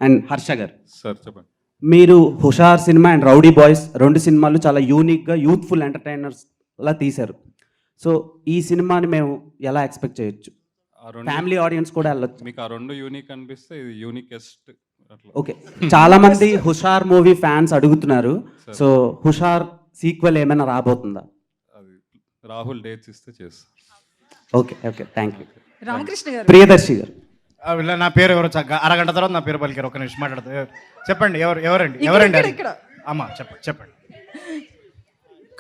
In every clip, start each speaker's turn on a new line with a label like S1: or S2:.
S1: And Harsha గారు,
S2: sir చెప్పండి.
S1: మీరు హుషార్ సినిమా అండ్ రౌడీ బాయ్స్ 2 సినిమాలు చాలా యూనిక్గా యూత్ఫుల్ ఎంటర్టైనర్స్ లా తీశారు. సో ఈ సినిమాని మేము ఎలా ఎక్స్పెక్ట్ చేయొచ్చు?
S2: ఆ రెండు
S1: ఫ్యామిలీ ఆడియన్స్ కూడా వెళ్ళొచ్చు.
S2: మీకు ఆ రెండు యూనిక్ అనిపిస్తే ఇది యూనికెస్ట్ అట్లా.
S1: ఓకే, చాలా మంది హుషార్ మూవీ ఫ్యాన్స్ అడుగుతున్నారు.
S2: Sir.
S1: సో హుషార్ సీక్వెల్ ఏమైనా రాబోతుందా?
S2: అది రాహుల్ డేట్స్ ఇస్తే చేస్తా.
S1: Okay okay, thank you.
S3: Ramakrishna గారు,
S1: ప్రియదర్శి గారు,
S4: వీళ్ళ నా పేరు ఎవరు అరగంట తర్వాత నా పేరు పలికారు. ఒక నిమిషం మాట్లాడతారు. చెప్పండి, ఎవరండి
S3: ఇక్కడ,
S4: ఎవరండి
S3: ఇక్కడ,
S4: అది?
S3: ఇక్కడ.
S4: అమ్మా చెప్పండి.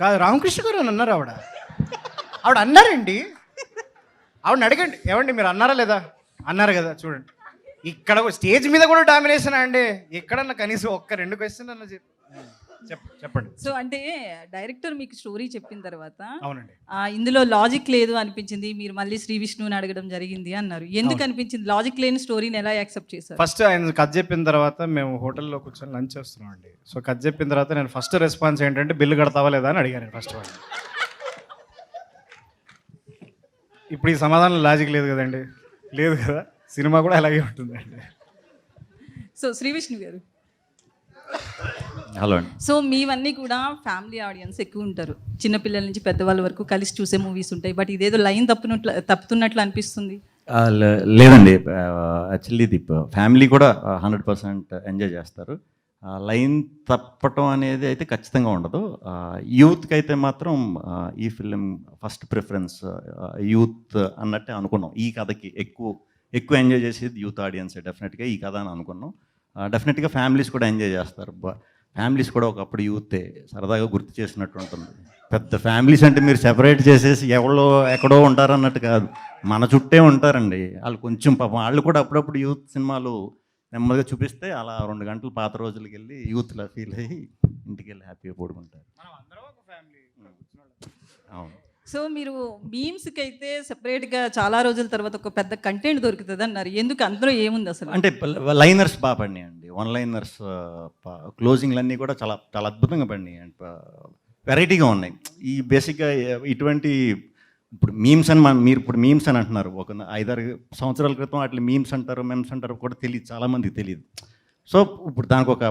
S4: కాదు, రామకృష్ణ గారు అని అన్నారు ఆవిడ అన్నారండి. ఆవిడని అడగండి, ఏమండి మీరు అన్నారా లేదా? అన్నారు కదా, చూడండి ఇక్కడ స్టేజ్ మీద కూడా డామినేషన్ అండి. ఎక్కడన్నా కనీసం ఒక్క 2 క్వశ్చన్ అన్న చెప్పండి.
S3: సో అంటే డైరెక్టర్ మీకు స్టోరీ చెప్పిన తర్వాత
S4: అవునండి.
S3: ఇందులో లాజిక్ లేదు అనిపించింది, మీరు మళ్ళీ శ్రీ విష్ణుని అడగడం జరిగింది అన్నారు. ఎందుకు అనిపించింది? లాజిక్ లేని స్టోరీని ఎలా యాక్సెప్ట్ చేశారు?
S4: ఫస్ట్ ఆయన కథ చెప్పిన తర్వాత మేము హోటల్లో కూర్చొని లంచ్ చేస్తున్నాం అండి. సో కథ చెప్పిన తర్వాత నేను ఫస్ట్ రెస్పాన్స్ ఏంటంటే బిల్లు కడతావా లేదా అని అడిగాను ఫస్ట్ వాళ్ళు. ఇప్పుడు ఈ సమాధానం లాజిక్ లేదు కదండి, లేదు కదా, సినిమా కూడా అలాగే ఉంటుందండి.
S3: సో శ్రీ విష్ణు గారు,
S5: హలో అండి.
S3: సో మీవన్నీ కూడా ఫ్యామిలీ ఆడియన్స్ ఎక్కువ ఉంటారు, చిన్నపిల్లల నుంచి పెద్దవాళ్ళ వరకు కలిసి చూసే మూవీస్ ఉంటాయి. బట్ ఇదేదో లైన్ తప్పుతున్నట్లు అనిపిస్తుంది.
S5: లేదండి, యాక్చువల్లీ ఇది ఫ్యామిలీ కూడా 100% ఎంజాయ్ చేస్తారు. లైన్ తప్పటం అనేది అయితే ఖచ్చితంగా ఉండదు. యూత్కి అయితే మాత్రం ఈ ఫిలిం ఫస్ట్ ప్రిఫరెన్స్ యూత్ అన్నట్టే అనుకున్నాం. ఈ కథకి ఎక్కువ ఎంజాయ్ చేసేది యూత్ ఆడియన్స్ డెఫినెట్గా ఈ కథ అని అనుకున్నాం. డెఫినెట్గా ఫ్యామిలీస్ కూడా ఎంజాయ్ చేస్తారు. ఫ్యామిలీస్ కూడా ఒకప్పుడు యూతే సరదాగా గుర్తు చేసినట్టు ఉంటుంది. పెద్ద ఫ్యామిలీస్ అంటే మీరు సెపరేట్ చేసేసి ఎక్కడో ఉంటారు అన్నట్టు కాదు, మన చుట్టే ఉంటారండి. వాళ్ళు కొంచెం పాపం వాళ్ళు కూడా అప్పుడప్పుడు యూత్ సినిమాలు నెమ్మదిగా చూపిస్తే అలా 2 గంటలు పాత రోజులకి వెళ్ళి యూత్లా ఫీల్ అయ్యి ఇంటికి వెళ్ళి హ్యాపీగా పడుకుంటారు. అవును.
S3: సో మీరు మీమ్స్కి అయితే సెపరేట్గా చాలా రోజుల తర్వాత ఒక పెద్ద కంటెంట్ దొరుకుతుంది అన్నారు. ఎందుకు? అందులో ఏముంది అసలు?
S5: అంటే లైనర్స్ బాగా పడినాయండి, 1 లైనర్స్ క్లోజింగ్లన్నీ కూడా చాలా చాలా అద్భుతంగా పడినాయి అండ్ వెరైటీగా ఉన్నాయి. ఈ బేసిక్గా ఇటువంటి ఇప్పుడు మీమ్స్ అని మీరు ఇప్పుడు మీమ్స్ అని అంటున్నారు. ఒక 5-6 సంవత్సరాల క్రితం వాటిని మీమ్స్ అంటారు, మెమ్స్ అంటారు కూడా తెలియదు, చాలామందికి తెలియదు. సో ఇప్పుడు దానికి ఒక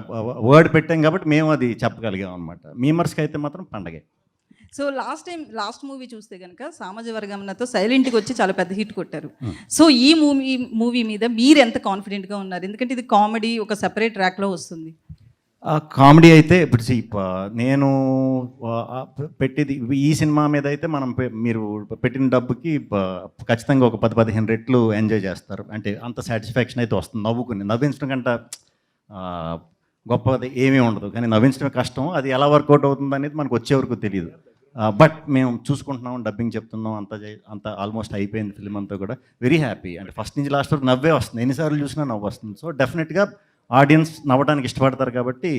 S5: వర్డ్ పెట్టాం కాబట్టి మేము అది చెప్పగలిగాం అనమాట. మీమర్స్కి అయితే మాత్రం పండగే.
S3: సో లాస్ట్ మూవీ చూస్తే కనుక సామాజ వర్గంతో సైలెంట్గా వచ్చి చాలా పెద్ద హిట్ కొట్టారు. సో ఈ మూవీ మీద మీరు ఎంత కాన్ఫిడెంట్గా ఉన్నారు? ఎందుకంటే ఇది కామెడీ ఒక సెపరేట్ ట్రాక్లో వస్తుంది.
S5: కామెడీ అయితే ఇప్పుడు నేను పెట్టేది ఈ సినిమా మీద అయితే మీరు పెట్టిన డబ్బుకి ఖచ్చితంగా ఒక 10-15 రెట్లు ఎంజాయ్ చేస్తారు. అంటే అంత సాటిస్ఫాక్షన్ అయితే వస్తుంది. నవ్వించడం కంటే గొప్పది ఏమీ ఉండదు, కానీ నవ్వించడమే కష్టం. అది ఎలా వర్కౌట్ అవుతుంది అనేది మనకు వచ్చే వరకు తెలియదు. బట్ మేము చూసుకుంటున్నాం, డబ్బింగ్ చెప్తున్నాం, అంత ఆల్మోస్ట్ అయిపోయింది ఫిలిం అంతా కూడా. Very happy. అంటే ఫస్ట్ నుంచి లాస్ట్ వరకు నవ్వే వస్తుంది, ఎన్నిసార్లు చూసినా నవ్వు వస్తుంది. సో డెఫినెట్గా ఆడియన్స్ నవ్వడానికి ఇష్టపడతారు కాబట్టి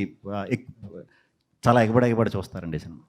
S5: చాలా ఎగబడి చూస్తారండి సినిమా.